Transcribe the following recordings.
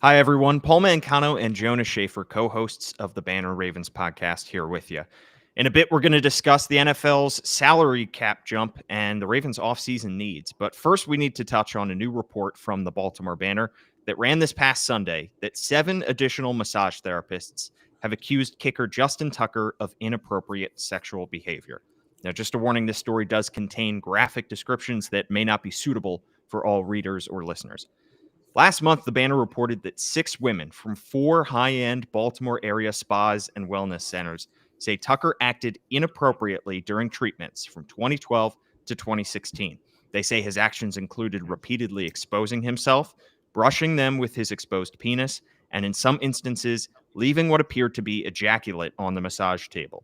Hi, everyone. Paul Mancano and Jonas Shaffer, co-hosts of the Banner Ravens podcast, here with you. In a bit, we're going to discuss the NFL's salary cap jump and the Ravens' offseason needs. But first, we need to touch on a new report from the Baltimore Banner that ran this past Sunday that 7 additional massage therapists have accused kicker Justin Tucker of inappropriate sexual behavior. Now, just a warning, this story does contain graphic descriptions that may not be suitable for all readers or listeners. Last month, the Banner reported that 6 women from 4 high-end Baltimore area spas and wellness centers say Tucker acted inappropriately during treatments from 2012 to 2016. They say his actions included repeatedly exposing himself, brushing them with his exposed penis, and in some instances, leaving what appeared to be ejaculate on the massage table.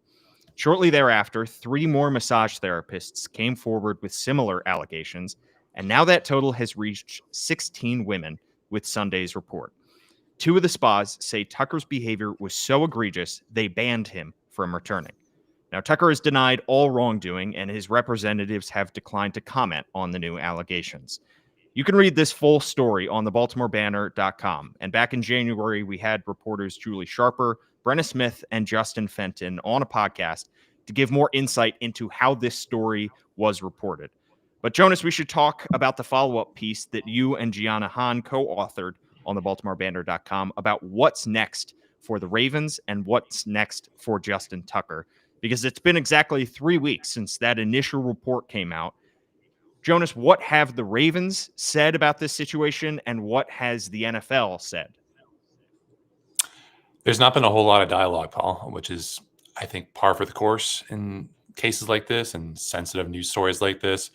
Shortly thereafter, 3 more massage therapists came forward with similar allegations, and now that total has reached 16 women with Sunday's report. 2 of the spas say Tucker's behavior was so egregious they banned him from returning. Now, Tucker has denied all wrongdoing, and his representatives have declined to comment on the new allegations. You can read this full story on thebaltimorebanner.com. And back in January, we had reporters Julie Sharper, Brenna Smith, and Justin Fenton on a podcast to give more insight into how this story was reported. But Jonas, we should talk about the follow-up piece that you and Gianna Hahn co-authored on thebaltimorebanner.com about what's next for the Ravens and what's next for Justin Tucker, because it's been exactly 3 weeks since that initial report came out. Jonas, what have the Ravens said about this situation, and what has the NFL said? There's not been a whole lot of dialogue, Paul, which is, I think, par for the course in cases like this and sensitive news stories like this.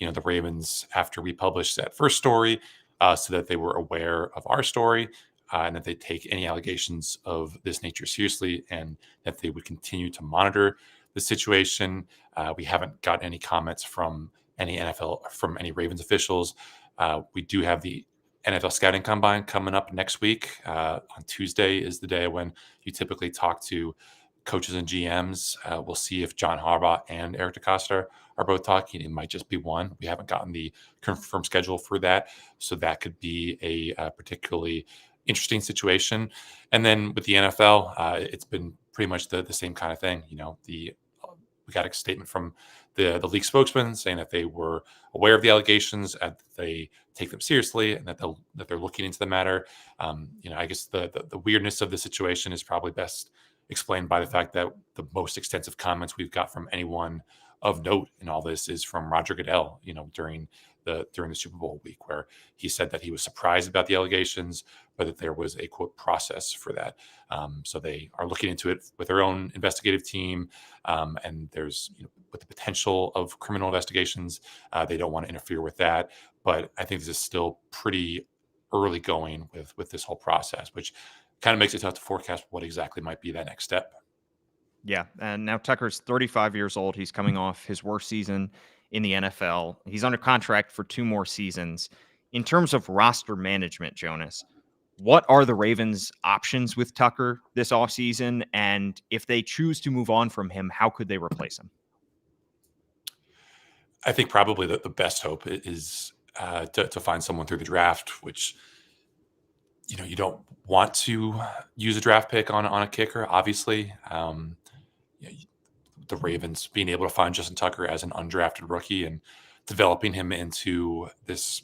The Ravens, after we published that first story, so that they were aware of our story and that they take any allegations of this nature seriously and that they would continue to monitor the situation. We haven't got any comments from any Ravens officials. We do have the NFL scouting combine coming up next week. On Tuesday is the day when you typically talk to coaches and GMs. We'll see if John Harbaugh and Eric DeCosta are both talking. It might just be one. We haven't gotten the confirmed schedule for that. So that could be a particularly interesting situation. And then with the NFL, it's been pretty much the same kind of thing. We got a statement from the league spokesman saying that they were aware of the allegations and that they take them seriously and that they're looking into the matter. I guess the weirdness of the situation is probably best explained by the fact that the most extensive comments we've got from anyone of note in all this is from Roger Goodell, during the Super Bowl week, where he said that he was surprised about the allegations, but that there was a quote process for that. So they are looking into it with their own investigative team, and there's with the potential of criminal investigations, they don't want to interfere with that. But I think this is still pretty early going with this whole process, which kind of makes it tough to forecast what exactly might be that next step. Yeah, and now Tucker's 35 years old. He's coming off his worst season in the NFL. He's under contract for 2 more seasons. In terms of roster management, Jonas, what are the Ravens' options with Tucker this offseason? And if they choose to move on from him, how could they replace him? I think probably the best hope is to find someone through the draft, which you don't want to use a draft pick on a kicker, obviously. The Ravens being able to find Justin Tucker as an undrafted rookie and developing him into this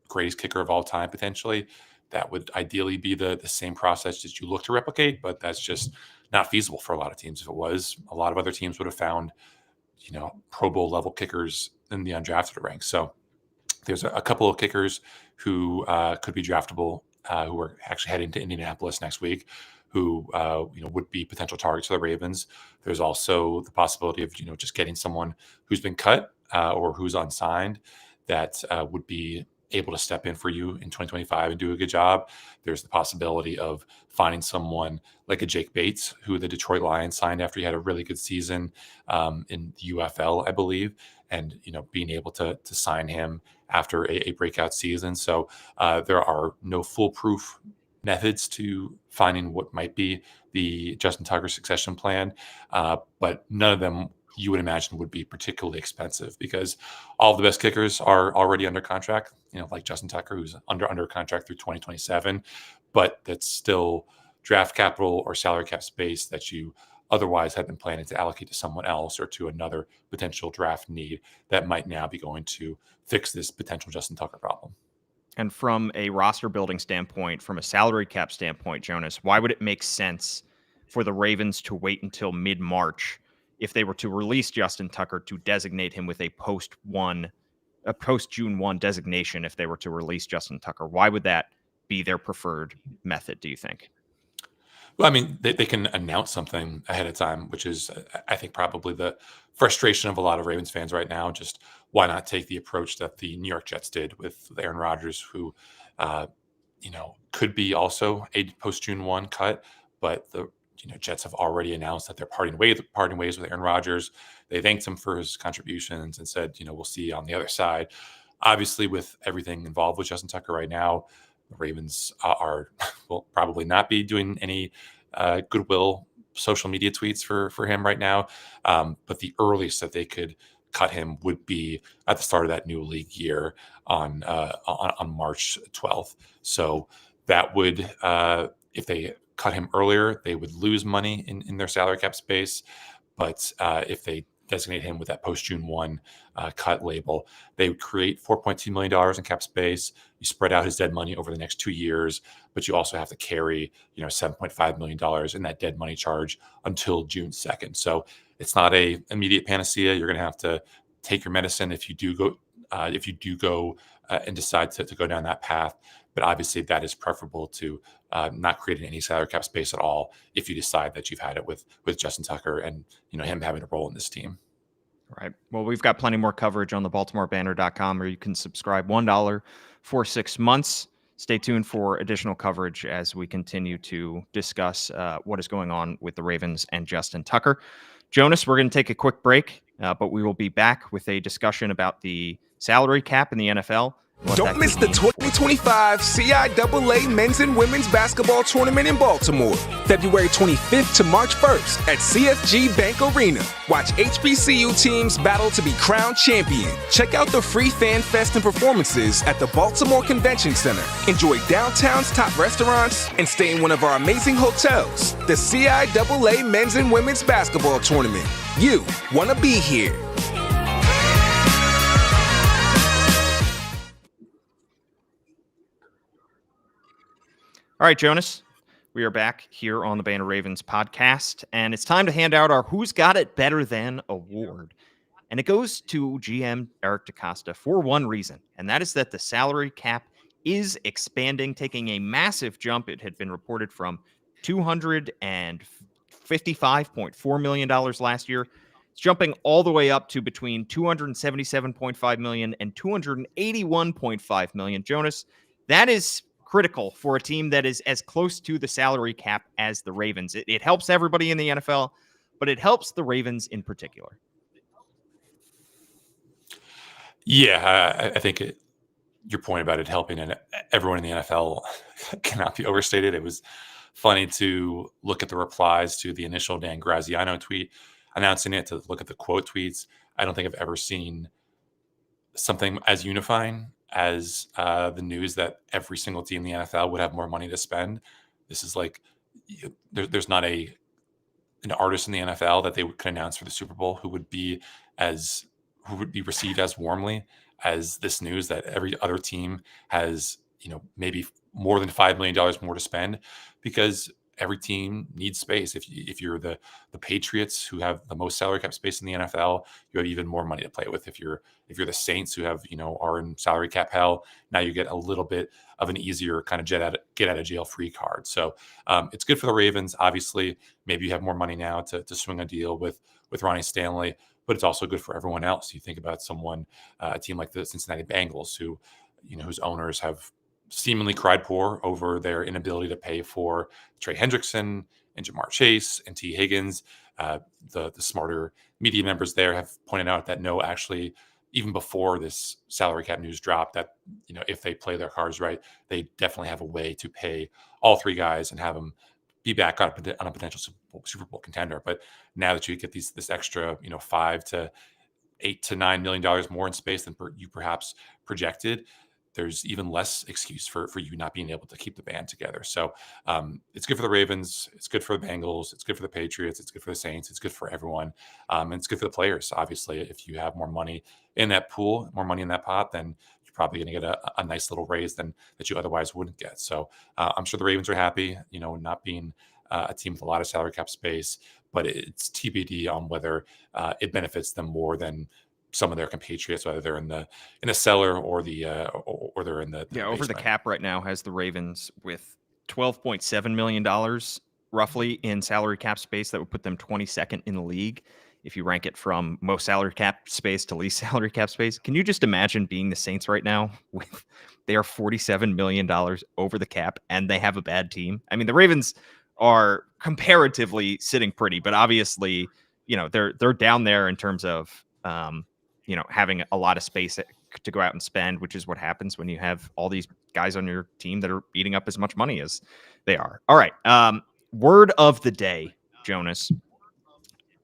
greatest kicker of all time, potentially, that would ideally be the same process that you look to replicate, but that's just not feasible for a lot of teams. If it was, a lot of other teams would have found, Pro Bowl level kickers in the undrafted ranks. So there's a couple of kickers who could be draftable, who are actually heading to Indianapolis next week, who would be potential targets for the Ravens. There's also the possibility of just getting someone who's been cut or who's unsigned that would be able to step in for you in 2025 and do a good job. There's the possibility of finding someone like a Jake Bates, who the Detroit Lions signed after he had a really good season in the UFL, I believe, and being able to sign him after a breakout season. So there are no foolproof methods to finding what might be the Justin Tucker succession plan, but none of them you would imagine would be particularly expensive because all of the best kickers are already under contract, like Justin Tucker, who's under contract through 2027, but that's still draft capital or salary cap space that you otherwise had been planning to allocate to someone else or to another potential draft need that might now be going to fix this potential Justin Tucker problem. And from a roster building standpoint, from a salary cap standpoint, Jonas, why would it make sense for the Ravens to wait until mid-March if they were to release Justin Tucker to designate him with a post-June 1 designation if they were to release Justin Tucker? Why would that be their preferred method, do you think? Well, I mean, they can announce something ahead of time, which is, I think, probably the frustration of a lot of Ravens fans right now. Just why not take the approach that the New York Jets did with Aaron Rodgers, who, could be also a post June 1 cut, but the Jets have already announced that they're parting ways with Aaron Rodgers. They thanked him for his contributions and said, we'll see you on the other side. Obviously, with everything involved with Justin Tucker right now, the Ravens will probably not be doing any goodwill social media tweets for him right now. But the earliest that they could cut him would be at the start of that new league year on March 12th. So that would, if they cut him earlier, they would lose money in their salary cap space. But if they designate him with that post June 1 cut label, they would create $4.2 million in cap space. You spread out his dead money over the next 2 years, but you also have to carry, $7.5 million in that dead money charge until June 2nd. So it's not a immediate panacea. You're going to have to take your medicine if you do go and decide to go down that path. But obviously that is preferable to not creating any salary cap space at all if you decide that you've had it with Justin Tucker and him having a role in this team. Right. Well, we've got plenty more coverage on the BaltimoreBanner.com, where you can subscribe $1 for 6 months. Stay tuned for additional coverage as we continue to discuss what is going on with the Ravens and Justin Tucker. Jonas, we're going to take a quick break, but we will be back with a discussion about the salary cap in the NFL. Don't miss the 2025 CIAA Men's and Women's Basketball Tournament in Baltimore, February 25th to March 1st at CFG Bank Arena. Watch HBCU teams battle to be crowned champion. Check out the free fan fest and performances at the Baltimore Convention Center. Enjoy downtown's top restaurants and stay in one of our amazing hotels. The CIAA Men's and Women's Basketball Tournament. You want to be here. All right, Jonas, we are back here on the Banner Ravens podcast, and it's time to hand out our Who's Got It Better Than award. And it goes to GM Eric DeCosta for one reason, and that is that the salary cap is expanding, taking a massive jump. It had been reported from $255.4 million last year. It's jumping all the way up to between $277.5 million and $281.5 million. Jonas, that is critical for a team that is as close to the salary cap as the Ravens. It helps everybody in the NFL, but it helps the Ravens in particular. Yeah, I think your point about it helping and everyone in the NFL cannot be overstated. It was funny to look at the replies to the initial Dan Graziano tweet announcing it, to look at the quote tweets. I don't think I've ever seen something as unifying as the news that every single team in the NFL would have more money to spend. This is like, there's not an artist in the NFL that they could announce for the Super Bowl who would be received as warmly as this news that every other team has, maybe more than $5 million more to spend, because every team needs space. If you're the Patriots, who have the most salary cap space in the NFL, you have even more money to play with. If you're the Saints, who have are in salary cap hell, now you get a little bit of an easier kind of get out of jail free card. So it's good for the Ravens. Obviously, maybe you have more money now to swing a deal with Ronnie Stanley, but it's also good for everyone else. You think about a team like the Cincinnati Bengals, who whose owners have seemingly cried poor over their inability to pay for Trey Hendrickson and Jamar Chase and T. Higgins. The smarter media members there have pointed out that no, actually, even before this salary cap news dropped, that if they play their cards right, they definitely have a way to pay all three guys and have them be back on a potential Super Bowl contender. But now that you get this extra, $5 to $8 to $9 million more in space than you perhaps projected, there's even less excuse for you not being able to keep the band together. So it's good for the Ravens. It's good for the Bengals. It's good for the Patriots. It's good for the Saints. It's good for everyone. And it's good for the players. Obviously, if you have more money in that pool, more money in that pot, then you're probably going to get a nice little raise that you otherwise wouldn't get. So I'm sure the Ravens are happy, not being a team with a lot of salary cap space, but it's TBD on whether it benefits them more than some of their compatriots, whether they're in the cellar or they're in the over the basement. cap right now has the Ravens with $12.7 million roughly in salary cap space. That would put them 22nd in the league if you rank it from most salary cap space to least salary cap space. Can you just imagine being the Saints right now with they are $47 million over the cap and they have a bad team? I mean, the Ravens are comparatively sitting pretty, but obviously, they're down there in terms of having a lot of space to go out and spend, which is what happens when you have all these guys on your team that are eating up as much money as they are. All right. Word of the day, Jonas.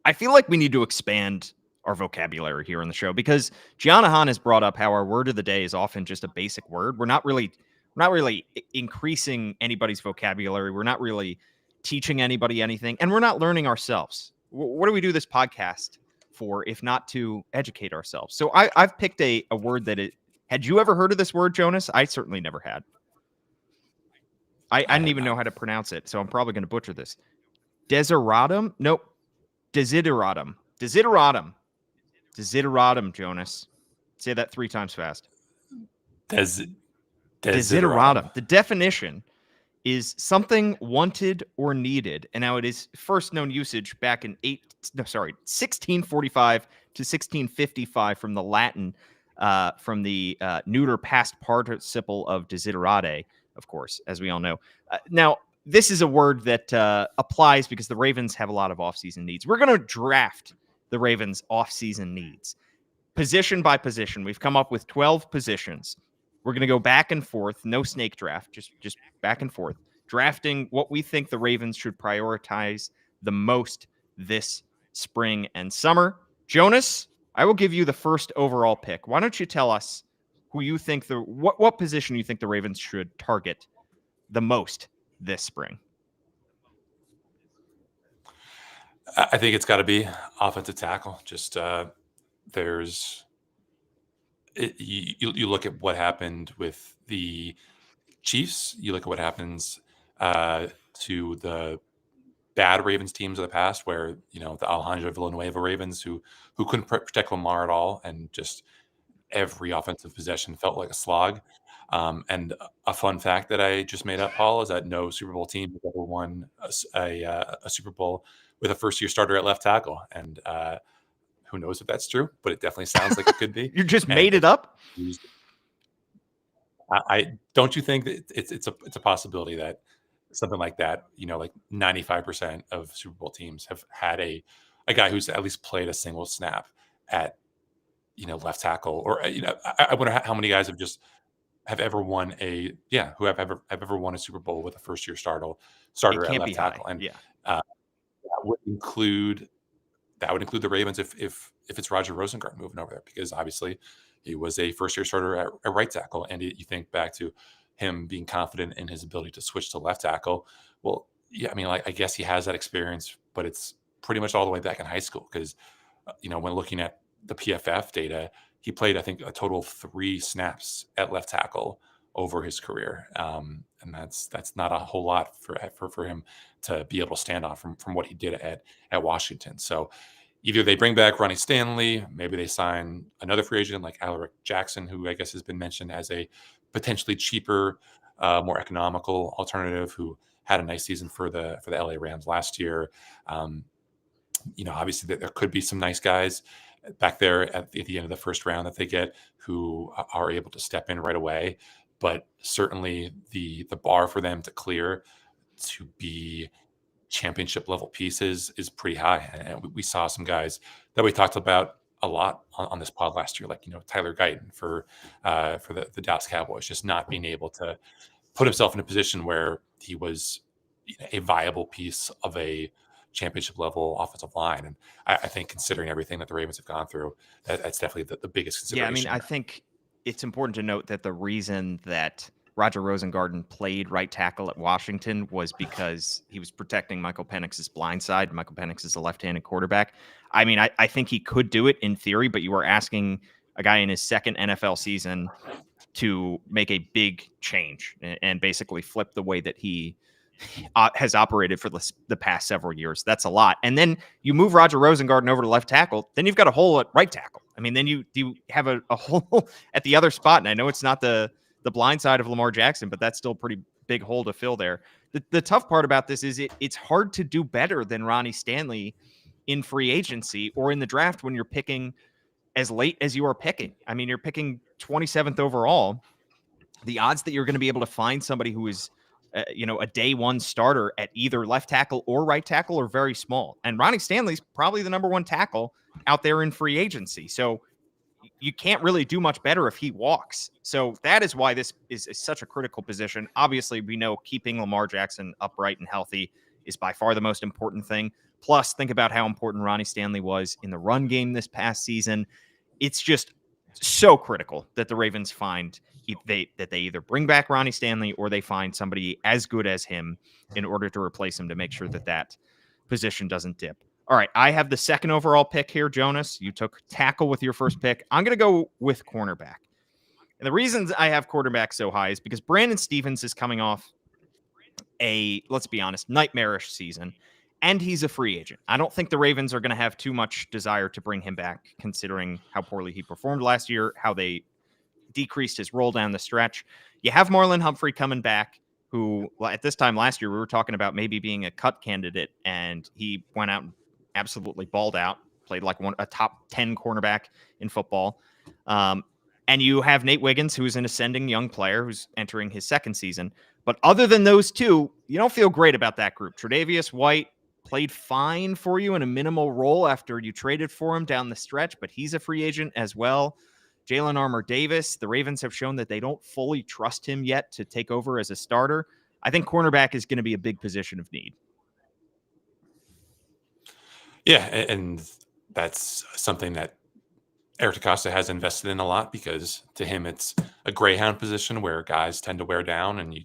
I feel like we need to expand our vocabulary here on the show because Gianna Han has brought up how our word of the day is often just a basic word. We're not really increasing anybody's vocabulary. We're not really teaching anybody anything, and we're not learning ourselves. What do we do this podcast for if not to educate ourselves? So I've picked a word that had you ever heard of this word, Jonas? I certainly never had. I didn't even know how to pronounce it, so I'm probably going to butcher this. Desideratum? Nope. Desideratum. Desideratum, Jonas. Say that 3 times fast. Desideratum. The definition is something wanted or needed. And now it is first known usage back in 1645 to 1655 from the Latin, from the neuter past participle of desiderare, of course, as we all know. Now, this is a word that applies because the Ravens have a lot of offseason needs. We're going to draft the Ravens' offseason needs, position by position. We've come up with 12 positions. We're going to go back and forth, no snake draft, just back and forth, drafting what we think the Ravens should prioritize the most this spring and summer. Jonas, I will give you the first overall pick. Why don't you tell us who you think what position you think the Ravens should target the most this spring? I think it's got to be offensive tackle. Just you look at what happened with the Chiefs. You look at what happens to the bad Ravens teams of the past, where the Alejandro Villanueva Ravens who couldn't protect Lamar at all, and just every offensive possession felt like a slog. And a fun fact that I just made up, Paul, is that no Super Bowl team has ever won a Super Bowl with a first-year starter at left tackle. And who knows if that's true, but it definitely sounds like it could be. You just made it up? I don't you think that it's a possibility that something like that, like 95% of Super Bowl teams have had a guy who's at least played a single snap at left tackle, or I wonder how many guys have ever won who have ever won a Super Bowl with a first year starter at left tackle. And that would include the Ravens if it's Roger Rosengart moving over there, because obviously he was a first year starter at right tackle. And you think back to him being confident in his ability to switch to left tackle. Well, yeah, I mean, I guess he has that experience, but it's pretty much all the way back in high school, because when looking at the PFF data, he played, I think, a total of 3 snaps at left tackle over his career. And that's not a whole lot for him to be able to stand on from what he did at Washington. So either they bring back Ronnie Stanley, maybe they sign another free agent like Alaric Jackson, who I guess has been mentioned as a potentially cheaper, more economical alternative, who had a nice season for the LA Rams last year. Obviously there could be some nice guys back there at the end of the first round that they get who are able to step in right away. But certainly the bar for them to clear to be championship level pieces is pretty high. And we saw some guys that we talked about a lot on this pod last year, like, Tyler Guyton for the Dallas Cowboys, just not being able to put himself in a position where he was a viable piece of a championship level offensive line. And I think considering everything that the Ravens have gone through, that's definitely the biggest Yeah, I mean, consideration I here. think it's important to note that the reason that Roger Rosengarten played right tackle at Washington was because he was protecting Michael Penix's blind side. Michael Penix is a left-handed quarterback. I mean, I think he could do it in theory, but you are asking a guy in his second NFL season to make a big change and basically flip the way that he has operated for the past several years. That's a lot. And then you move Roger Rosengarten over to left tackle, then you've got a hole at right tackle. I mean, then you have a hole at the other spot. And I know it's not the blind side of Lamar Jackson, but that's still a pretty big hole to fill there. The tough part about this is it's hard to do better than Ronnie Stanley in free agency or in the draft when you're picking as late as you are picking. I mean, you're picking 27th overall. The odds that you're going to be able to find somebody who is a day one starter at either left tackle or right tackle are very small. And Ronnie Stanley's probably the number one tackle out there in free agency. So you can't really do much better if he walks. So that is why this is such a critical position. Obviously, we know keeping Lamar Jackson upright and healthy is by far the most important thing. Plus, think about how important Ronnie Stanley was in the run game this past season. It's just so critical that the Ravens find they either bring back Ronnie Stanley or they find somebody as good as him in order to replace him to make sure that position doesn't dip. All right, I have the second overall pick here, Jonas. You took tackle with your first pick. I'm going to go with cornerback. And the reasons I have quarterback so high is because Brandon Stevens is coming off let's be honest, nightmarish season, and he's a free agent. I don't think the Ravens are going to have too much desire to bring him back, considering how poorly he performed last year, how they decreased his role down the stretch. You have Marlon Humphrey coming back, who at this time last year we were talking about maybe being a cut candidate, and he went out and absolutely balled out, played like a top 10 cornerback in football. And you have Nate Wiggins, who's an ascending young player who's entering his second season. But other than those two, you don't feel great about that group. Tre'Davious White played fine for you in a minimal role after you traded for him down the stretch, but he's a free agent as well. Jalen Armour-Davis, the Ravens have shown that they don't fully trust him yet to take over as a starter. I think cornerback is going to be a big position of need. Yeah, and that's something that Eric DeCosta has invested in a lot because to him it's a greyhound position where guys tend to wear down and you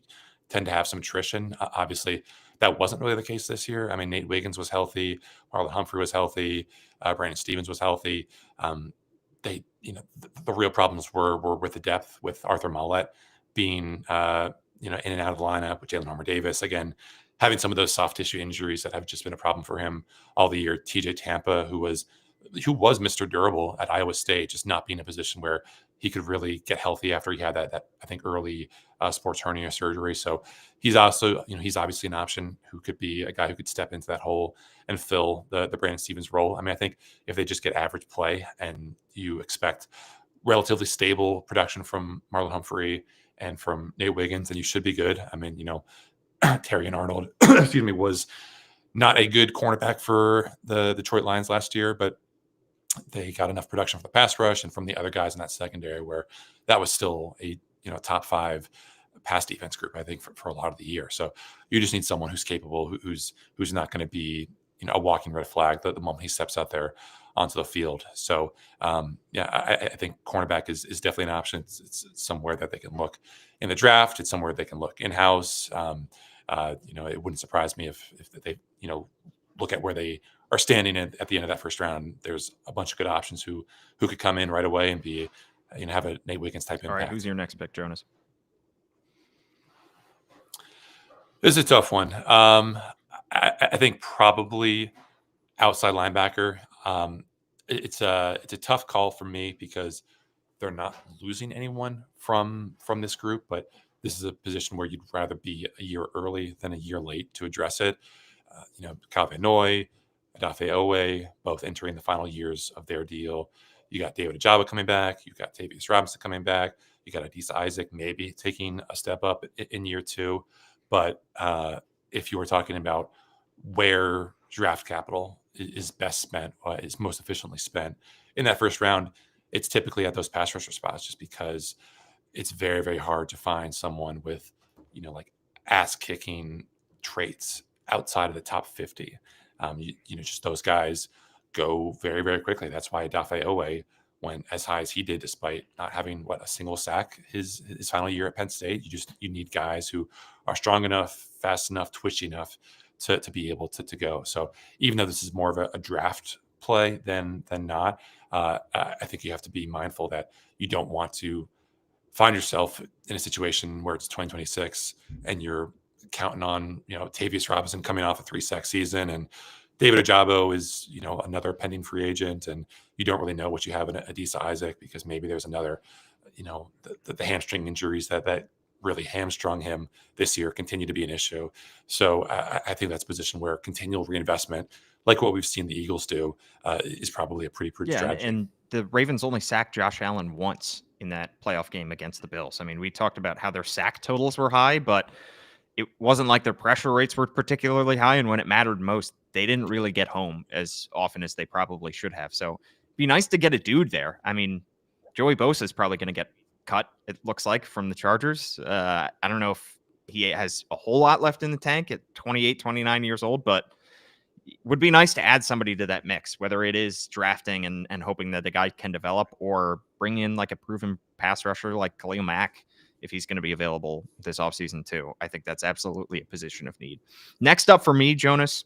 tend to have some attrition. Obviously, that wasn't really the case this year. I mean, Nate Wiggins was healthy, Marlon Humphrey was healthy, Brandon Stevens was healthy. The real problems were with the depth, with Arthur Maulet being in and out of the lineup, with Jalen Armour-Davis again having some of those soft tissue injuries that have just been a problem for him all the year. TJ Tampa, who was Mr. Durable at Iowa State, just not being in a position where he could really get healthy after he had that I think early sports hernia surgery. So he's also, he's obviously an option who could be a guy who could step into that hole and fill the Brandon Stevens role. I mean, I think if they just get average play and you expect relatively stable production from Marlon Humphrey and from Nate Wiggins, then you should be good. I mean, Terry and Arnold, excuse me, was not a good cornerback for the Detroit Lions last year, but they got enough production from the pass rush and from the other guys in that secondary where that was still a top 5 pass defense group, I think, for a lot of the year. So you just need someone who's capable, who's not going to be a walking red flag the moment he steps out there onto the field. So I think cornerback is definitely an option. It's somewhere that they can look in the draft. It's somewhere they can look in-house. It wouldn't surprise me if they look at where they are standing at the end of that first round. There's a bunch of good options who could come in right away and be have a Nate Wiggins type impact. All right, who's your next pick, Jonas? This is a tough one. I think probably outside linebacker. It's a tough call for me because they're not losing anyone from this group, but this is a position where you'd rather be a year early than a year late to address it. Kyle Van Noy, Adafe Owe, both entering the final years of their deal. You got David Ajaba coming back. You got Tavius Robinson coming back. You got Adisa Isaac maybe taking a step up in year 2. But if you were talking about where draft capital is best spent, is most efficiently spent in that first round, it's typically at those pass rusher spots, just because it's very, very hard to find someone with, like ass kicking traits outside of the top 50. Just those guys go very, very quickly. That's why Dafe Owe went as high as he did, despite not having a single sack his final year at Penn State. You need guys who are strong enough, fast enough, twitchy enough to be able to go. So even though this is more of a draft play than not, I think you have to be mindful that you don't want to find yourself in a situation where it's 2026 and you're counting on, Tavius Robinson coming off a 3-sack season, and David Ojabo is, another pending free agent, and you don't really know what you have in Adisa Isaac, because maybe there's another, the hamstring injuries that really hamstrung him this year continue to be an issue. So I think that's a position where continual reinvestment, like what we've seen the Eagles do, is probably a pretty prudent strategy. And the Ravens only sacked Josh Allen once in that playoff game against the Bills. I mean, we talked about how their sack totals were high, but it wasn't like their pressure rates were particularly high. And when it mattered most, they didn't really get home as often as they probably should have. So it'd be nice to get a dude there. I mean, Joey Bosa is probably going to get cut, it looks like, from the Chargers. I don't know if he has a whole lot left in the tank at 28, 29 years old, but would be nice to add somebody to that mix, whether it is drafting and hoping that the guy can develop, or bring in like a proven pass rusher like Khalil Mack if he's going to be available this offseason too. I think that's absolutely a position of need. Next up for me, Jonas,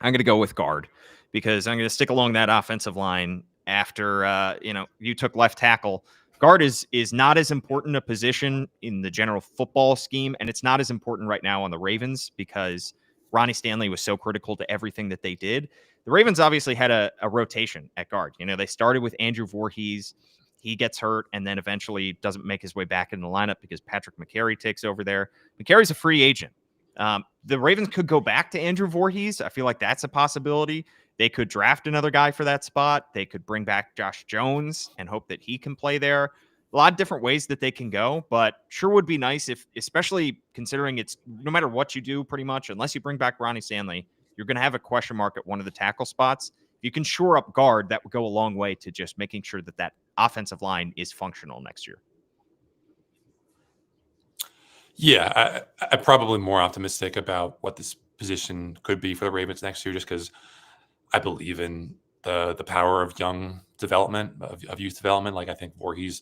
I'm going to go with guard, because I'm going to stick along that offensive line after, you took left tackle. Guard is not as important a position in the general football scheme, and it's not as important right now on the Ravens because Ronnie Stanley was so critical to everything that they did. The Ravens obviously had a rotation at guard. They started with Andrew Voorhees. He gets hurt and then eventually doesn't make his way back in the lineup because Patrick McCary takes over there. McCary's a free agent. The Ravens could go back to Andrew Voorhees. I feel like that's a possibility. They could draft another guy for that spot. They could bring back Josh Jones and hope that he can play there. A lot of different ways that they can go, but sure would be nice if, especially considering it's no matter what you do, pretty much, unless you bring back Ronnie Stanley, you're going to have a question mark at one of the tackle spots. If you can shore up guard, that would go a long way to just making sure that that offensive line is functional next year. Yeah, I'm probably more optimistic about what this position could be for the Ravens next year, just because I believe in the power of young development, of youth development. Like, I think Voorhees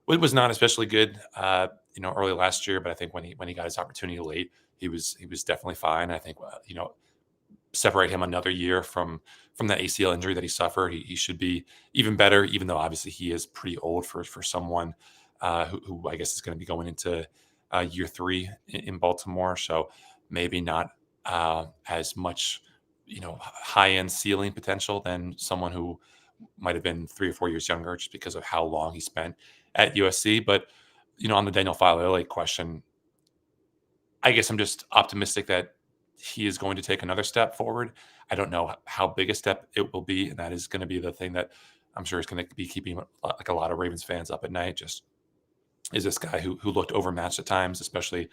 was not especially good, early last year, but I think when he got his opportunity late, he was definitely fine. I think separate him another year from that ACL injury that he suffered, he should be even better. Even though obviously he is pretty old for someone who I guess is going to be going into year 3 in Baltimore, so maybe not as much high end ceiling potential than someone who might have been 3 or 4 years younger, just because of how long he spent at USC. But on the Daniel Faalele question, I guess I'm just optimistic that he is going to take another step forward. I don't know how big a step it will be, and that is going to be the thing that I'm sure is going to be keeping like a lot of Ravens fans up at night. Just, is this guy who looked overmatched at times, especially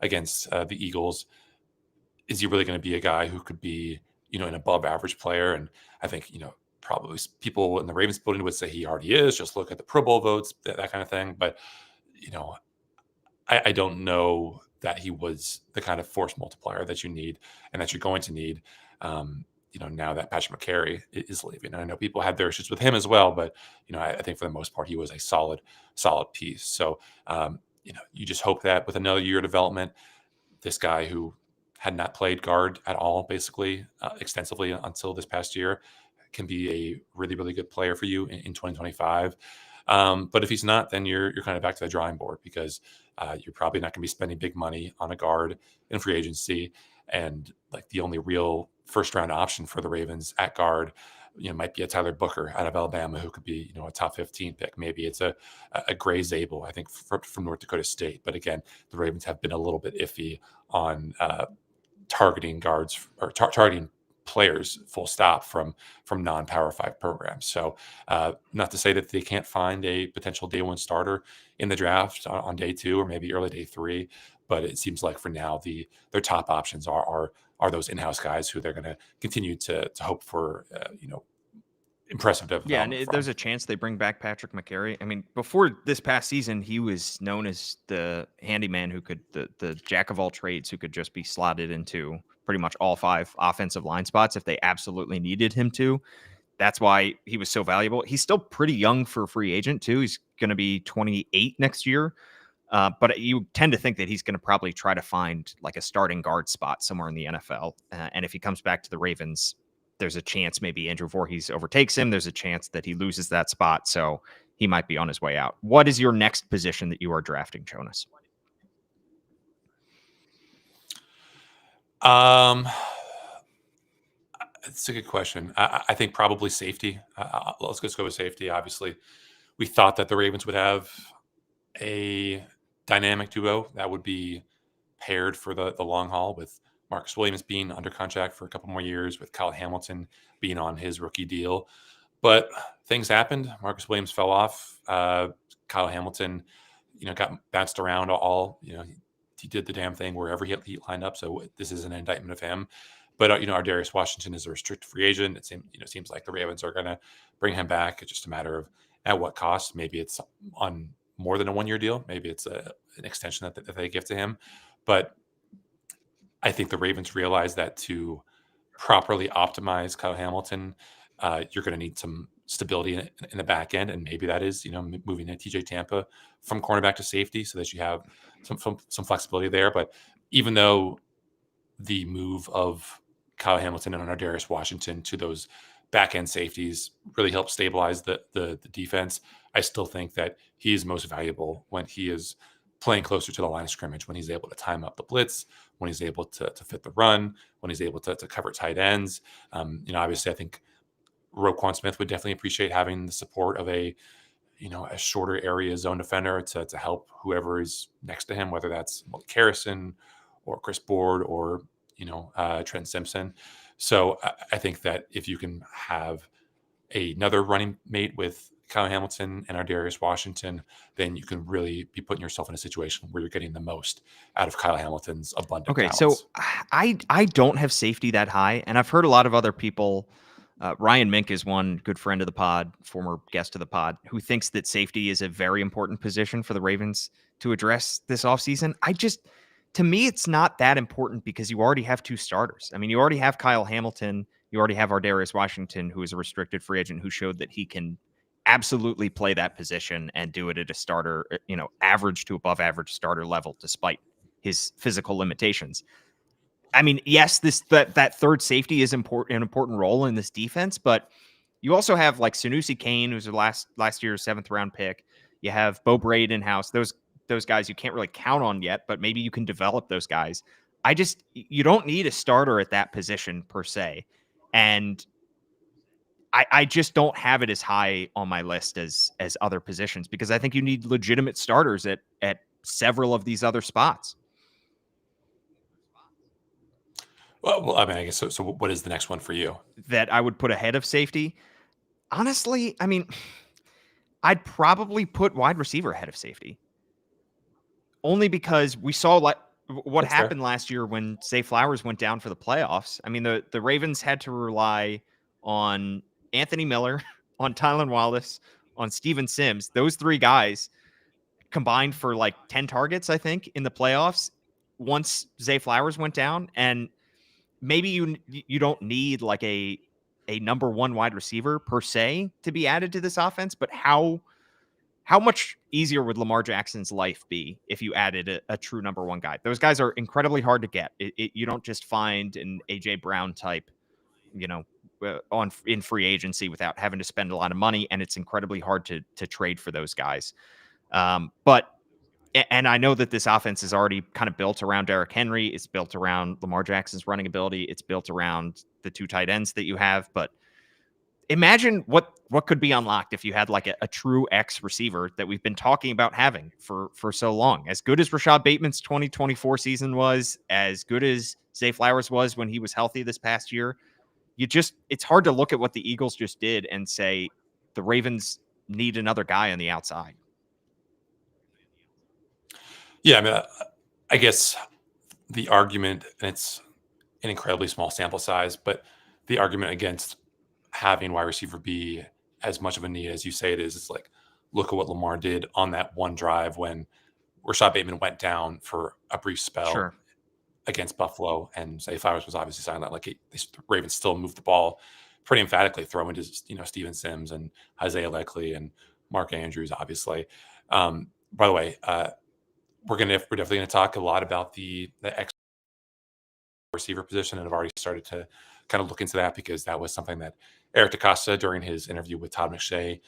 against the Eagles, is he really going to be a guy who could be an above average player? And I think probably people in the Ravens building would say he already is. Just look at the Pro Bowl votes, that kind of thing. But I don't know that he was the kind of force multiplier that you need and that you're going to need. Now that Patrick McCary is leaving. And I know people had their issues with him as well, but I think for the most part he was a solid piece. So you just hope that with another year of development, this guy who had not played guard at all, basically extensively until this past year, can be a really, really good player for you in 2025. But if he's not, then you're kind of back to the drawing board, because you're probably not going to be spending big money on a guard in free agency. And like the only real first round option for the Ravens at guard, might be a Tyler Booker out of Alabama, who could be, a top 15 pick. Maybe it's a Gray Zabel, I think, from North Dakota State. But again, the Ravens have been a little bit iffy on targeting guards or targeting players full stop from non-Power 5 programs. So not to say that they can't find a potential day 1 starter in the draft on day 2 or maybe early day 3, but it seems like for now their top options are those in-house guys who they're going to continue to hope for impressive Yeah, and development there's from. a chance they bring back Patrick McCary. I mean, before this past season, he was known as the handyman who could the jack of all trades who could just be slotted into pretty much all 5 offensive line spots if they absolutely needed him to. That's why he was so valuable. He's still pretty young for a free agent too. He's going to be 28 next year. But you tend to think that he's going to probably try to find like a starting guard spot somewhere in the NFL. And if he comes back to the Ravens, there's a chance maybe Andrew Voorhees overtakes him. There's a chance that he loses that spot. So he might be on his way out. What is your next position that you are drafting, Jonas? It's a good question. I think probably safety. Let's just go with safety. Obviously, we thought that the Ravens would have a dynamic duo that would be paired for the long haul, with Marcus Williams being under contract for a couple more years, with Kyle Hamilton being on his rookie deal. But things happened. Marcus Williams fell off. Kyle Hamilton, got bounced around all. He did the damn thing wherever he lined up. So this is an indictment of him. But Ardarius Washington is a restricted free agent. It seems like the Ravens are going to bring him back. It's just a matter of at what cost. Maybe it's on more than a 1-year deal. Maybe it's an extension that they give to him. But I think the Ravens realize that to properly optimize Kyle Hamilton, you're going to need some stability in the back end, and maybe that is moving to TJ Tampa from cornerback to safety, so that you have some flexibility there. But even though the move of Kyle Hamilton and Ardarius Washington to those back end safeties really helps stabilize the defense, I still think that he is most valuable when he is playing closer to the line of scrimmage, when he's able to time up the blitz, when he's able to fit the run, when he's able to cover tight ends. Obviously, I think Roquan Smith would definitely appreciate having the support of a shorter area zone defender to help whoever is next to him, whether that's Malik Harrison or Chris Board or Trent Simpson. So I think that if you can have another running mate with Kyle Hamilton and Ardarius Washington, then you can really be putting yourself in a situation where you're getting the most out of Kyle Hamilton's abundant talents. So I don't have safety that high, and I've heard a lot of other people. Ryan Mink is one good friend of the pod, former guest of the pod, who thinks that safety is a very important position for the Ravens to address this offseason. To me, it's not that important because you already have 2 starters. I mean, you already have Kyle Hamilton. You already have Ardarius Washington, who is a restricted free agent, who showed that he can absolutely play that position and do it at a starter, average to above average starter level, despite his physical limitations. I mean, yes, that third safety is an important role in this defense, but you also have like Sanusi Kane, who's a last year's 7th round pick. You have Bo Braid in house. Those guys you can't really count on yet, but maybe you can develop those guys. You don't need a starter at that position per se. And I just don't have it as high on my list as other positions, because I think you need legitimate starters at several of these other spots. Well, I mean, I guess so. So what is the next one for you that I would put ahead of safety? Honestly, I mean, I'd probably put wide receiver ahead of safety. Only because we saw what That's happened fair. last year when Zay Flowers went down for the playoffs. I mean, the Ravens had to rely on Anthony Miller, on Tylan Wallace, on Steven Sims. Those 3 guys combined for like 10 targets, I think, in the playoffs once Zay Flowers went down. And maybe you don't need like a number 1 wide receiver per se to be added to this offense, but how much easier would Lamar Jackson's life be if you added a true number 1 guy? Those guys are incredibly hard to get. You don't just find an AJ Brown type, in free agency without having to spend a lot of money, and it's incredibly hard to trade for those guys. And I know that this offense is already kind of built around Derrick Henry. It's built around Lamar Jackson's running ability. It's built around the 2 tight ends that you have. But imagine what could be unlocked if you had like a true X receiver that we've been talking about having for so long. As good as Rashad Bateman's 2024 season was, as good as Zay Flowers was when he was healthy this past year, it's hard to look at what the Eagles just did and say the Ravens need another guy on the outside. Yeah, I mean, I guess the argument, and it's an incredibly small sample size, but the argument against having wide receiver be as much of a need as you say it is. It's like, look at what Lamar did on that one drive when Rashad Bateman went down for a brief spell Sure. against Buffalo, and Zay Flowers was obviously silent. Like the Ravens still moved the ball pretty emphatically, throwing to Steven Sims and Isaiah Likely and Mark Andrews, obviously. By the way, we're definitely gonna talk a lot about the X receiver position, and I've already started to kind of look into that because that was something that Eric DeCosta during his interview with Todd McShay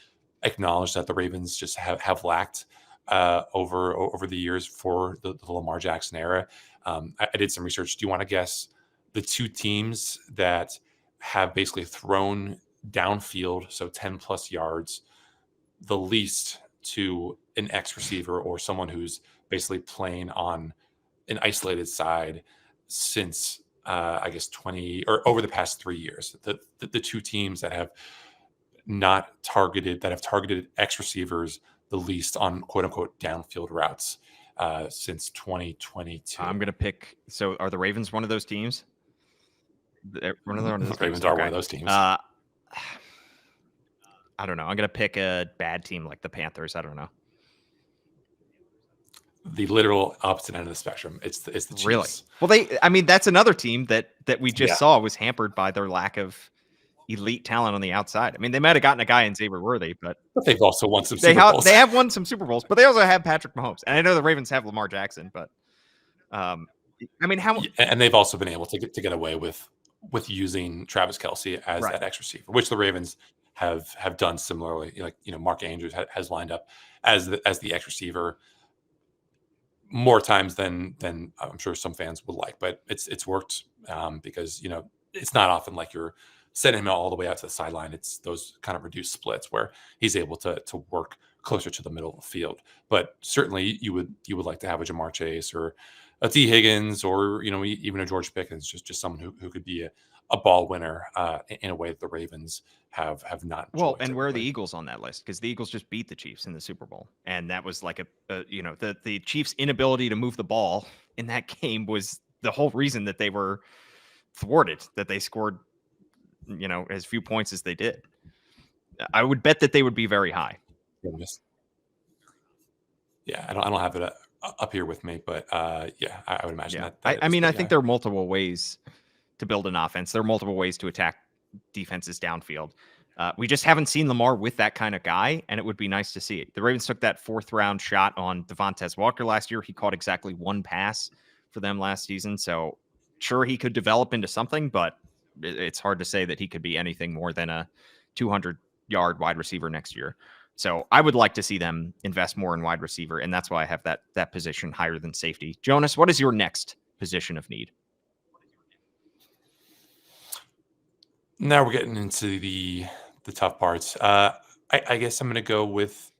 acknowledged that the Ravens just have lacked over the years for the Lamar Jackson era. I did some research. Do you want to guess the two teams that have basically thrown downfield, so 10 plus yards, the least to an X receiver or someone who's basically playing on an isolated side since I guess 20 or over the past 3 years? The two teams that have targeted X receivers the least on quote unquote downfield routes since 2022. I'm going to pick. So are the Ravens one of those teams? One of those Ravens are one of those teams. I don't know. I'm going to pick a bad team like the Panthers. I don't know. The literal opposite end of the spectrum. It's the Chiefs. Really? Well, that's another team that we just saw was hampered by their lack of elite talent on the outside. I mean, they might have gotten a guy in Xavier Worthy, but they've also won some Super Bowls. They have won some Super Bowls, but they also have Patrick Mahomes. And I know the Ravens have Lamar Jackson, but and they've also been able to get away with using Travis Kelce as that X receiver, which the Ravens have done similarly. Like, Mark Andrews has lined up as the X receiver more times than I'm sure some fans would like, but it's worked because it's not often like you're sending him all the way out to the sideline. It's those kind of reduced splits where he's able to work closer to the middle of the field. But certainly you would like to have a Jamar Chase or a T. Higgins or even a George Pickens, just someone who could be a ball winner in a way that the Ravens have not. Well, and where are the Eagles on that list? Because the Eagles just beat the Chiefs in the Super Bowl, and that was like the Chiefs' inability to move the ball in that game was the whole reason that they were thwarted, that they scored as few points as they did. I would bet that they would be very high. Yeah, I don't have it up here with me, but I would imagine that. I think there are multiple ways to build an offense. There are multiple ways to attack defenses downfield. We just haven't seen Lamar with that kind of guy, and it would be nice to see it. The Ravens took that 4th round shot on Devontae Walker last year. He caught exactly one pass for them last season, so sure he could develop into something, but it's hard to say that he could be anything more than a 200-yard wide receiver next year. So I would like to see them invest more in wide receiver, and that's why I have that position higher than safety. Jonas, what is your next position of need? Now we're getting into the tough parts. I guess I'm going to go with,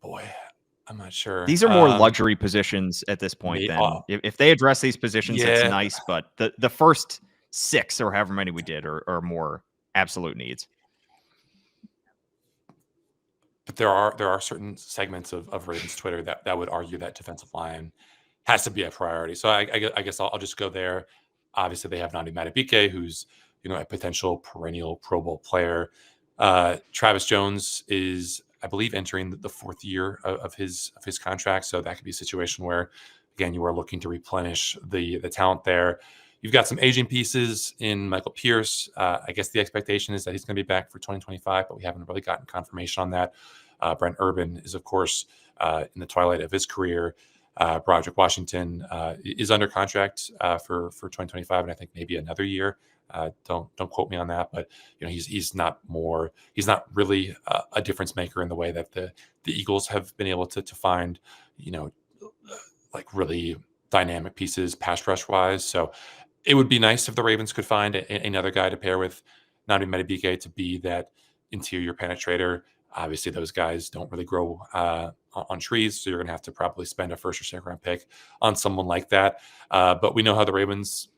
I'm not sure. These are more luxury positions at this point. If they address these positions, it's nice, but the first 6 or however many we did are more absolute needs. But there are certain segments of Ravens Twitter that would argue that defensive line has to be a priority. So I guess I'll just go there. Obviously, they have Nandi Madubuike, who's a potential perennial Pro Bowl player. Travis Jones is, I believe, entering the 4th year of his contract. So that could be a situation where, again, you are looking to replenish the talent there. You've got some aging pieces in Michael Pierce. I guess the expectation is that he's going to be back for 2025, but we haven't really gotten confirmation on that. Brent Urban is, of course, in the twilight of his career. Broderick Washington is under contract for 2025, and I think maybe another year. Don't quote me on that, but he's not really a difference maker in the way that the Eagles have been able to find like really dynamic pieces pass rush wise. So it would be nice if the Ravens could find another guy to pair with Nandi Madubuike to be that interior penetrator. Obviously, those guys don't really grow on trees, so you're going to have to probably spend a 1st or 2nd round pick on someone like that. But we know how the Ravens,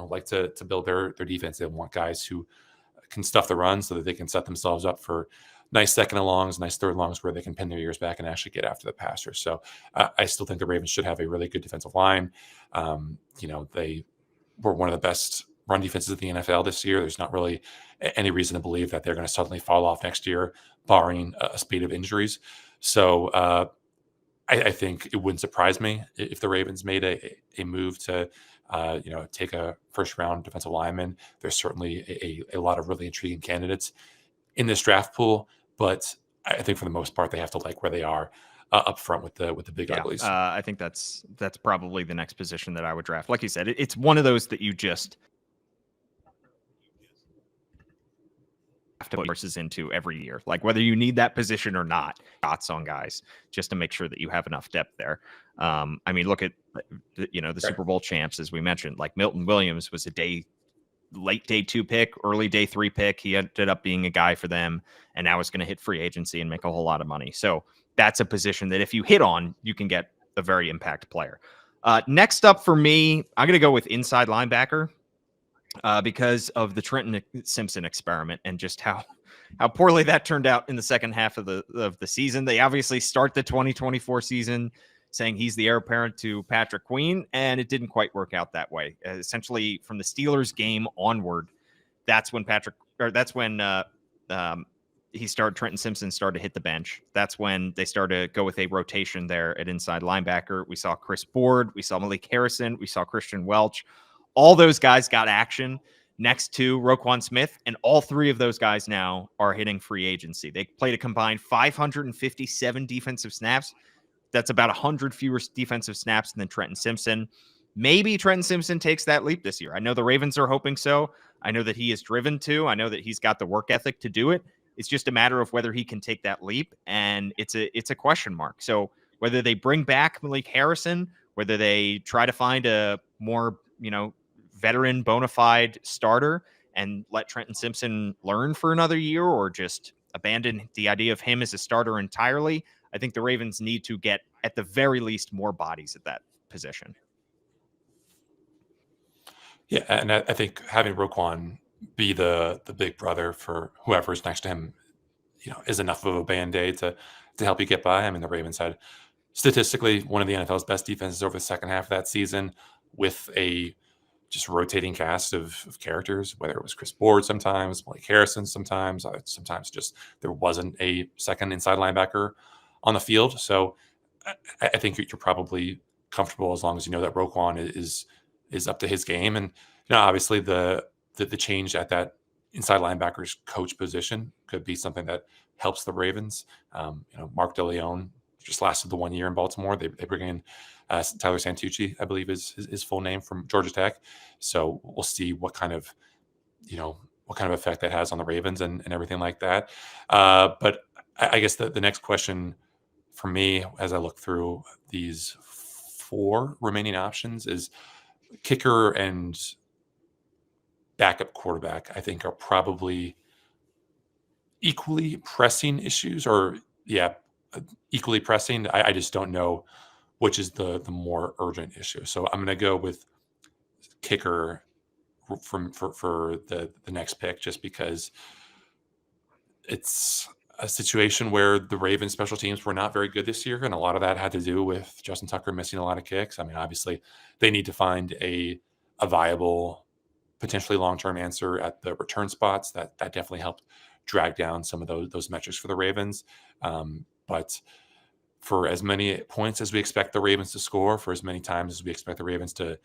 like to build their defense. They want guys who can stuff the run so that they can set themselves up for nice 2nd and longs, nice 3rd longs where they can pin their ears back and actually get after the passer. So I still think the Ravens should have a really good defensive line. They were one of the best run defenses of the NFL this year. There's not really any reason to believe that they're going to suddenly fall off next year, barring a spate of injuries. So I think it wouldn't surprise me if the Ravens made a move to take a first round defensive lineman. There's certainly a lot of really intriguing candidates in this draft pool, but I think for the most part they have to like where they are up front with the big uglies. I think that's probably the next position that I would draft. Like you said, it's one of those that you just have to put resources into every year, like whether you need that position or not. Shots on guys just to make sure that you have enough depth there. I mean, look at the Super Bowl champs, as we mentioned. Like Milton Williams was late day 2 pick, early day 3 pick. He ended up being a guy for them, and now is going to hit free agency and make a whole lot of money. So that's a position that if you hit on, you can get a very impact player. Next up for me, I'm going to go with inside linebacker because of the Trenton Simpson experiment and just how poorly that turned out in the second half of the season. They obviously start the 2024 season saying he's the heir apparent to Patrick Queen, and it didn't quite work out that way. Essentially, from the Steelers game onward, that's when Trenton Simpson started to hit the bench. That's when they started to go with a rotation there at inside linebacker. We saw Chris Board, we saw Malik Harrison, we saw Christian Welch. All those guys got action next to Roquan Smith, and all 3 of those guys now are hitting free agency. They played a combined 557 defensive snaps. That's about 100 fewer defensive snaps than Trenton Simpson. Maybe Trenton Simpson takes that leap this year. I know the Ravens are hoping so. I know that he is driven to. I know that he's got the work ethic to do it. It's just a matter of whether he can take that leap, and it's a question mark. So whether they bring back Malik Harrison, whether they try to find a more veteran bona fide starter and let Trenton Simpson learn for another year, or just abandon the idea of him as a starter entirely, I think the Ravens need to get, at the very least, more bodies at that position. Yeah, and I think having Roquan be the big brother for whoever's next to him, is enough of a band-aid to help you get by. I mean, the Ravens had statistically one of the NFL's best defenses over the second half of that season, with a just rotating cast of characters, whether it was Chris Board sometimes, Malik Harrison sometimes just there wasn't a second inside linebacker on the field. So I think you're probably comfortable as long as you know that Roquan is up to his game. And obviously the change at that inside linebackers coach position could be something that helps the Ravens. Mark DeLeon just lasted the 1 year in Baltimore. They bring in Tyler Santucci, I believe is his full name, from Georgia Tech. So we'll see what kind of effect that has on the Ravens and everything like that. But I guess the next question for me, as I look through these 4 remaining options, is kicker and backup quarterback. I think are probably equally pressing issues, equally pressing. I just don't know which is the more urgent issue. So I'm going to go with kicker for the next pick, just because it's a situation where the Ravens special teams were not very good this year, and a lot of that had to do with Justin Tucker missing a lot of kicks. I mean, obviously they need to find a viable, potentially long-term answer at the return spots. That definitely helped drag down some of those metrics for the Ravens. But for as many points as we expect the Ravens to score, for as many times as we expect the Ravens to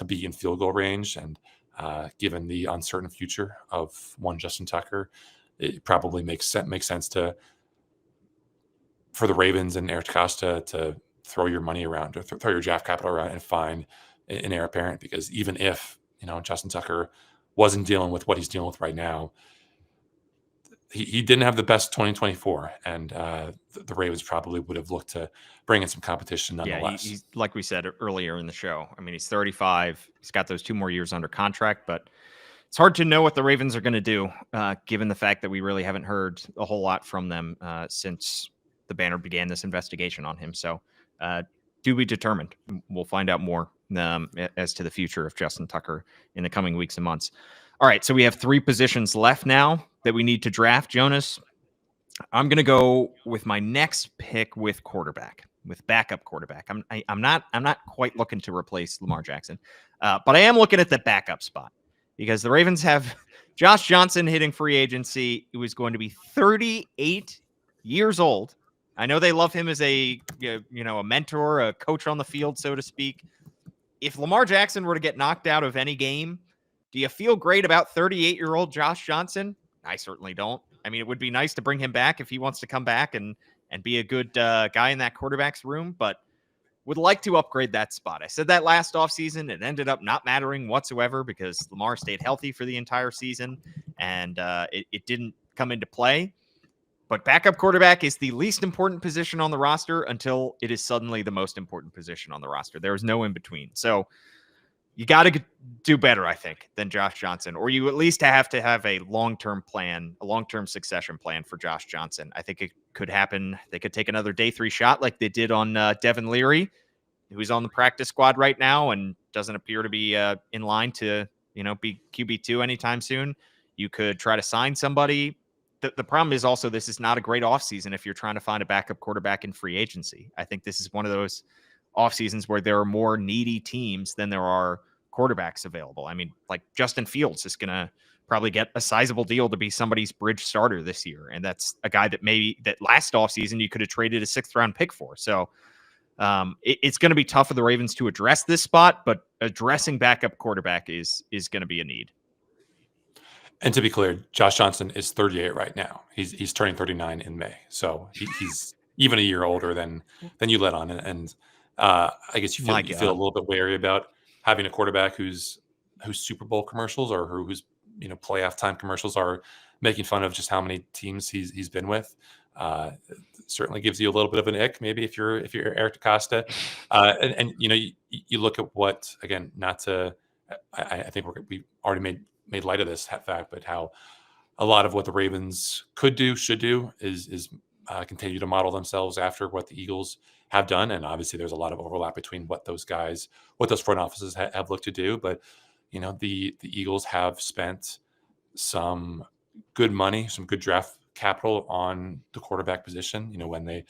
be in field goal range, and given the uncertain future of one Justin Tucker, it probably makes sense for the Ravens and Eric DeCosta to throw your money around, to throw your draft capital around and find an heir apparent. Because even if Justin Tucker wasn't dealing with what he's dealing with right now, he didn't have the best 2024, and the Ravens probably would have looked to bring in some competition nonetheless. Yeah, he's, like we said earlier in the show, I mean, he's 35. He's got those 2 more years under contract, but it's hard to know what the Ravens are going to do, given the fact that we really haven't heard a whole lot from them since the Banner began this investigation on him. So do be determined. We'll find out more as to the future of Justin Tucker in the coming weeks and months. All right, so we have 3 positions left now that we need to draft. Jonas, I'm going to go with my next pick with quarterback, with backup quarterback. I'm not quite looking to replace Lamar Jackson, but I am looking at the backup spot. because the Ravens have Josh Johnson hitting free agency, who is going to be 38 years old. I know they love him as a mentor, a coach on the field, so to speak. If Lamar Jackson were to get knocked out of any game, do you feel great about 38-year-old Josh Johnson? I certainly don't. I mean, it would be nice to bring him back if he wants to come back and be a good guy in that quarterback's room, but would like to upgrade that spot. I said that last offseason. It ended up not mattering whatsoever because Lamar stayed healthy for the entire season, and it didn't come into play. But backup quarterback is the least important position on the roster until it is suddenly the most important position on the roster. There is no in between. So you got to do better, I think, than Josh Johnson, or you at least have to have a long-term plan, a long-term succession plan for Josh Johnson. I think it could happen. They could take another day 3 shot like they did on Devin Leary, who's on the practice squad right now and doesn't appear to be in line to, be QB2 anytime soon. You could try to sign somebody. The problem is also this is not a great offseason if you're trying to find a backup quarterback in free agency. I think this is one of those off seasons where there are more needy teams than there are quarterbacks available. I mean, like Justin Fields is going to probably get a sizable deal to be somebody's bridge starter this year. And that's a guy that last off season you could have traded a 6th round pick for. So it's going to be tough for the Ravens to address this spot, but addressing backup quarterback is going to be a need. And to be clear, Josh Johnson is 38 right now. He's turning 39 in May. So he's even a year older than you let on. And I guess you feel a little bit wary about having a quarterback whose Super Bowl commercials or whose playoff time commercials are making fun of just how many teams he's been with. Certainly gives you a little bit of an ick, maybe if you're Eric DeCosta. And you look at what, again, not to I think we already made light of this fact, but how a lot of what the Ravens should do is continue to model themselves after what the Eagles have done. And obviously there's a lot of overlap between what those front offices have looked to do. But, the Eagles have spent some good money, some good draft capital on the quarterback position. When they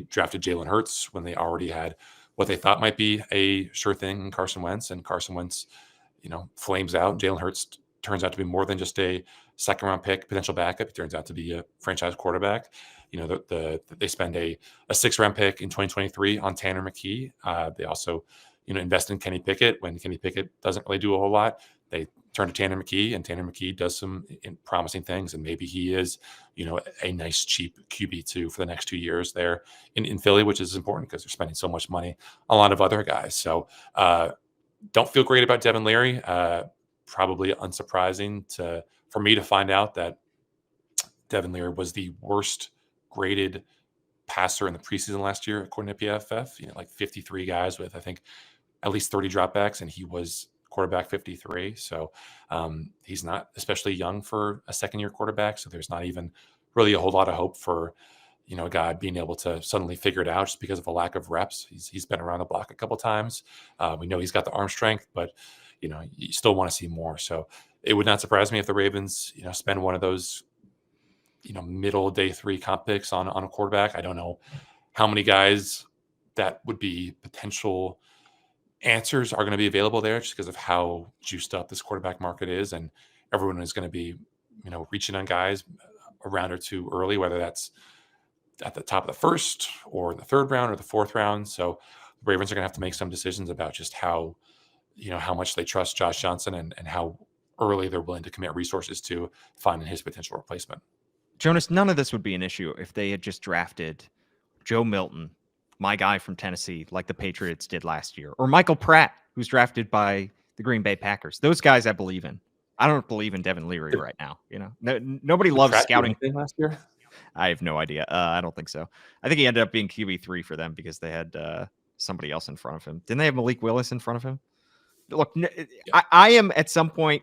drafted Jalen Hurts, when they already had what they thought might be a sure thing in Carson Wentz, and Carson Wentz, flames out. Jalen Hurts turns out to be more than just a 2nd round pick, potential backup. He turns out to be a franchise quarterback. They spend a 6th round pick in 2023 on Tanner McKee. They also, invest in Kenny Pickett when Kenny Pickett doesn't really do a whole lot. They turn to Tanner McKee, and Tanner McKee does some promising things. And maybe he is, a nice, cheap QB2 for the next 2 years there in Philly, which is important because they're spending so much money on a lot of other guys. So don't feel great about Devin Leary. Probably unsurprising for me to find out that Devin Leary was the worst graded passer in the preseason last year, according to PFF. Like 53 guys with, I think, at least 30 dropbacks, and he was quarterback 53. So he's not especially young for a second-year quarterback. So there's not even really a whole lot of hope for, a guy being able to suddenly figure it out just because of a lack of reps. He's been around the block a couple times. We know he's got the arm strength, but you still want to see more. So it would not surprise me if the Ravens, spend one of those, middle day 3 comp picks on a quarterback. I don't know how many guys that would be potential answers are going to be available there just because of how juiced up this quarterback market is. And everyone is going to be, reaching on guys a round or 2 early, whether that's at the top of the 1st or the 3rd round or the 4th round. So the Ravens are going to have to make some decisions about just how much they trust Josh Johnson and how early they're willing to commit resources to finding his potential replacement. Jonas, none of this would be an issue if they had just drafted Joe Milton, my guy from Tennessee, like the Patriots did last year, or Michael Pratt, who's drafted by the Green Bay Packers. Those guys I believe in. I don't believe in Devin Leary right now. Nobody loves Pratt scouting. Last year? I have no idea. I don't think so. I think he ended up being QB3 for them because they had somebody else in front of him. Didn't they have Malik Willis in front of him? Look, I am at some point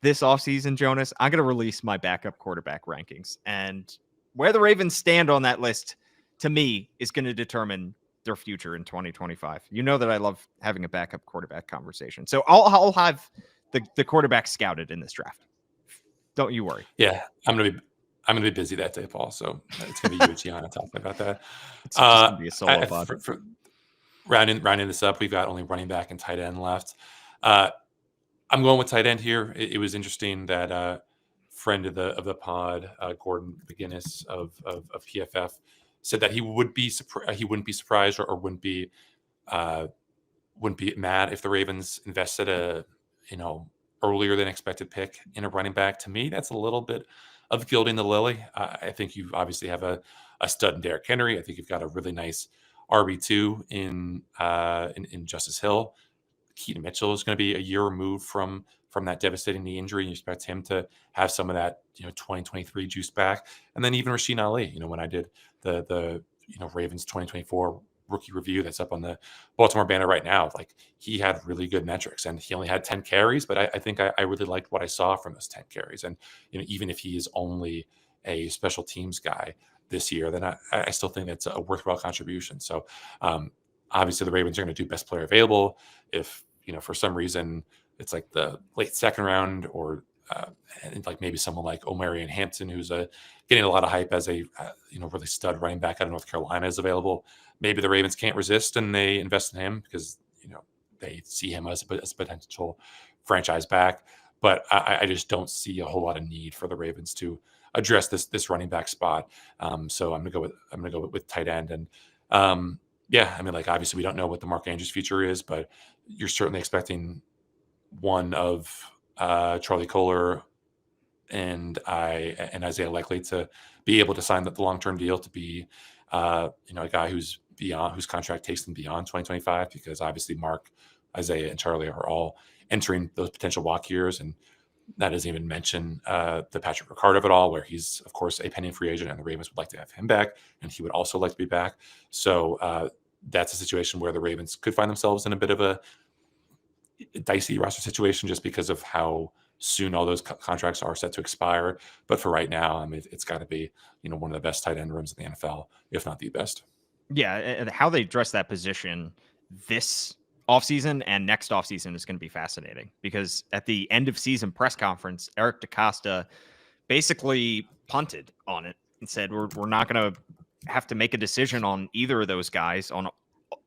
this offseason, Jonas, I'm going to release my backup quarterback rankings. And where the Ravens stand on that list, to me, is going to determine their future in 2025. You know that I love having a backup quarterback conversation. So I'll have the quarterback scouted in this draft. Don't you worry. Yeah, I'm gonna be busy that day, Paul. So it's gonna be you and Gianna talking about that. It's just gonna be a solo pod. For rounding this up, we've got only running back and tight end left. I'm going with tight end here. It was interesting that friend of the pod, Gordon McGinnis of PFF, said that he wouldn't be surprised or uh, wouldn't be mad if the Ravens invested a earlier than expected pick in a running back. To me, that's a little bit of gilding the lily. I think you obviously have a stud in Derrick Henry. I think you've got a really nice RB2 in Justice Hill. Keaton Mitchell is going to be a year removed from that devastating knee injury. You expect him to have some of that 2023 juice back, and then even Rasheen Ali. When I did the Ravens 2024 rookie review that's up on the Baltimore Banner right now, like he had really good metrics, and he only had 10 carries, but I think I really liked what I saw from those 10 carries. And even if he is only a special teams guy this year, then I still think that's a worthwhile contribution. So obviously the Ravens are going to do best player available. If for some reason it's like the late second round, or and like maybe someone like Omarion Hampton, who's getting a lot of hype as a really stud running back out of North Carolina, is available, maybe the Ravens can't resist and they invest in him because they see him as a potential franchise back. But I just don't see a whole lot of need for the Ravens to address this running back spot. So I'm gonna go with tight end. And obviously we don't know what the Mark Andrews future is, but you're certainly expecting one of Charlie Kohler and Isaiah Likely to be able to sign the long-term deal, to be a guy whose contract takes them beyond 2025, because obviously Mark, Isaiah, and Charlie are all entering those potential walk years. And that doesn't even mention the Patrick Ricard of it all, where he's of course a pending free agent and the Ravens would like to have him back, and he would also like to be back. So that's a situation where the Ravens could find themselves in a bit of a dicey roster situation, just because of how soon all those contracts are set to expire. But for right now, it's got to be one of the best tight end rooms in the NFL, if not the best. Yeah, and how they address that position this offseason and next offseason is going to be fascinating, because at the end of season press conference, Eric DeCosta basically punted on it and said, we're not going to have to make a decision on either of those guys, on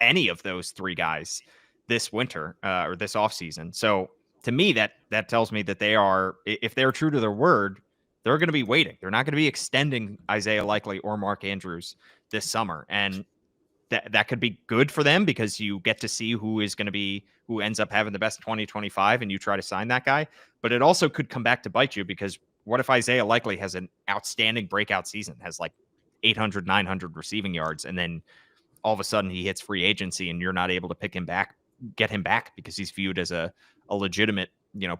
any of those three guys this winter or this offseason. So to me, that tells me that if they're true to their word, they're going to be waiting. They're not going to be extending Isaiah Likely or Mark Andrews this summer. And that could be good for them, because you get to see who ends up having the best 2025 and you try to sign that guy. But it also could come back to bite you, because what if Isaiah Likely has an outstanding breakout season, has like 800, 900 receiving yards, and then all of a sudden he hits free agency and you're not able to get him back because he's viewed as a legitimate,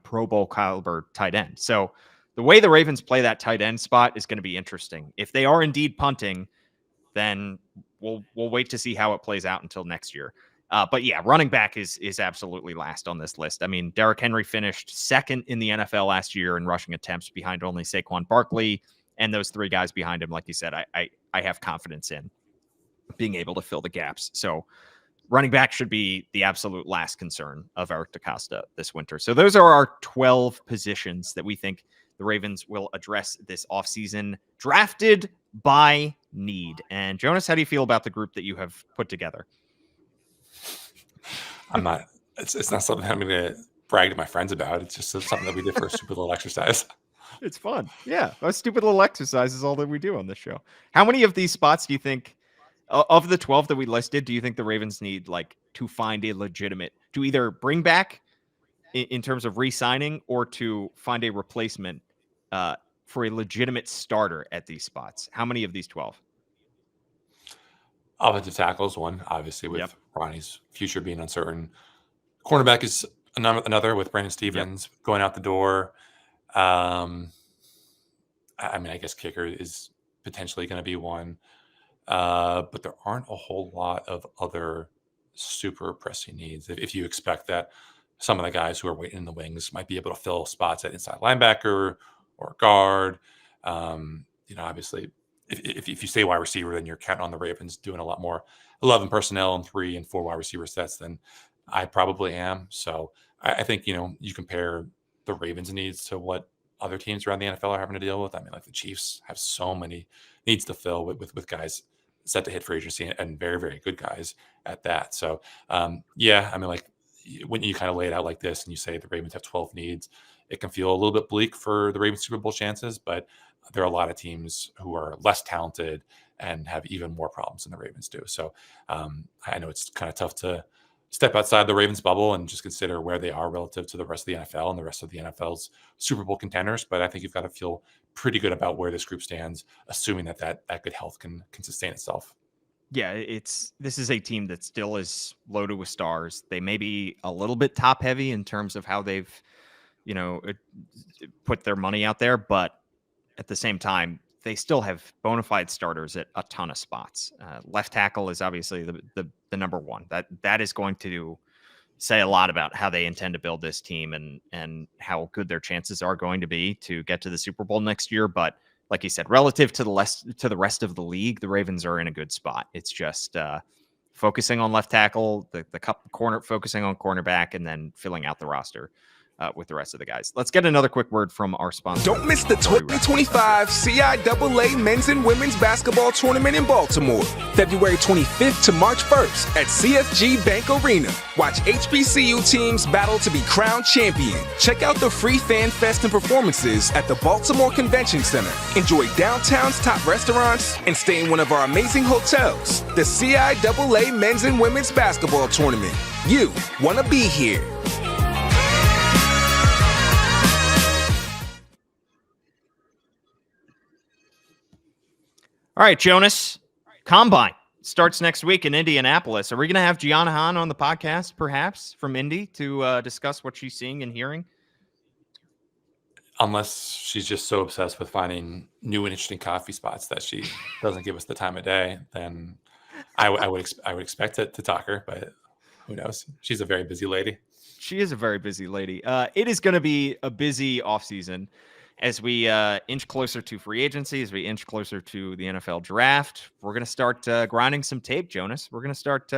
Pro Bowl caliber tight end. So the way the Ravens play that tight end spot is going to be interesting. If they are indeed punting, then we'll wait to see how it plays out until next year. But yeah, running back is absolutely last on this list. I mean, Derrick Henry finished second in the NFL last year in rushing attempts, behind only Saquon Barkley, and those three guys behind him, like you said, I have confidence in being able to fill the gaps. So running back should be the absolute last concern of Eric DeCosta this winter. So those are our 12 positions that we think the Ravens will address this offseason, drafted by need. And Jonas, how do you feel about the group that you have put together? It's not something I'm going to brag to my friends about. It's just something that we did for a stupid little exercise. It's fun. Yeah. A stupid little exercise is all that we do on this show. How many of these spots do you think, of the 12 that we listed, do you think the Ravens need to find a legitimate, to either bring back in terms of re-signing, or to find a replacement for a legitimate starter at these spots? How many of these 12? Offensive tackle is one, obviously, with Ronnie's future being uncertain. Cornerback is another, with Brandon Stevens going out the door. I guess kicker is potentially going to be one. But there aren't a whole lot of other super pressing needs. If you expect that some of the guys who are waiting in the wings might be able to fill spots at inside linebacker or guard, obviously, if you say wide receiver, then you're counting on the Ravens doing a lot more 11 personnel and 3 and 4 wide receiver sets than I probably am. So I think, you compare the Ravens' needs to what other teams around the NFL are having to deal with. I mean, like the Chiefs have so many needs to fill with guys set to hit free agency, and very, very good guys at that. So, when you kind of lay it out like this and you say the Ravens have 12 needs, it can feel a little bit bleak for the Ravens Super Bowl chances, but there are a lot of teams who are less talented and have even more problems than the Ravens do. So I know it's kind of tough to step outside the Ravens bubble and just consider where they are relative to the rest of the NFL and the rest of the NFL's Super Bowl contenders. But I think you've got to feel pretty good about where this group stands, assuming that good health can sustain itself. Yeah, this is a team that still is loaded with stars. They may be a little bit top heavy in terms of how they've, put their money out there, but at the same time, they still have bona fide starters at a ton of spots. Left tackle is obviously the number one. That is going to say a lot about how they intend to build this team and how good their chances are going to be to get to the Super Bowl next year. But like you said, relative to the rest of the league, the Ravens are in a good spot. It's just focusing on left tackle, the corner, focusing on cornerback, and then filling out the roster with the rest of the guys. Let's get another quick word from our sponsor. Don't miss the 2025 CIAA Men's and Women's Basketball Tournament in Baltimore, February 25th to March 1st at CFG Bank Arena. Watch HBCU teams battle to be crowned champion. Check out the free fan fest and performances at the Baltimore Convention Center. Enjoy downtown's top restaurants and stay in one of our amazing hotels. The CIAA Men's and Women's Basketball Tournament. You want to be here. All right, Jonas, Combine starts next week in Indianapolis. Are we going to have Gianna Hahn on the podcast, perhaps, from Indy to discuss what she's seeing and hearing? Unless she's just so obsessed with finding new and interesting coffee spots that she doesn't give us the time of day, then I would expect it to talk her, but who knows? She's a very busy lady. She is a very busy lady. It is going to be a busy offseason. As we inch closer to free agency, as we inch closer to the NFL draft, we're going to start grinding some tape, Jonas. We're going to start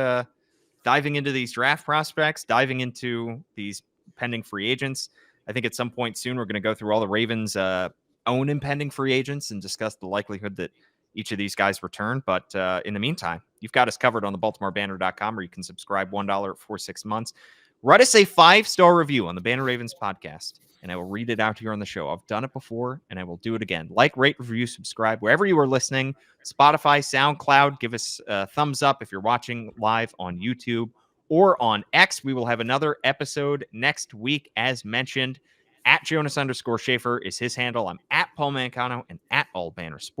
diving into these draft prospects, diving into these pending free agents. I think at some point soon, we're going to go through all the Ravens' own impending free agents and discuss the likelihood that each of these guys return. But in the meantime, you've got us covered on the BaltimoreBanner.com, where you can subscribe $1 for 6 months. Write us a 5-star review on the Banner Ravens podcast, and I will read it out here on the show. I've done it before, and I will do it again. Like, rate, review, subscribe, wherever you are listening. Spotify, SoundCloud, give us a thumbs up if you're watching live on YouTube or on X. We will have another episode next week, as mentioned. At Jonas_Shaffer is his handle. I'm at Paul Mancano and at All Banner Sports.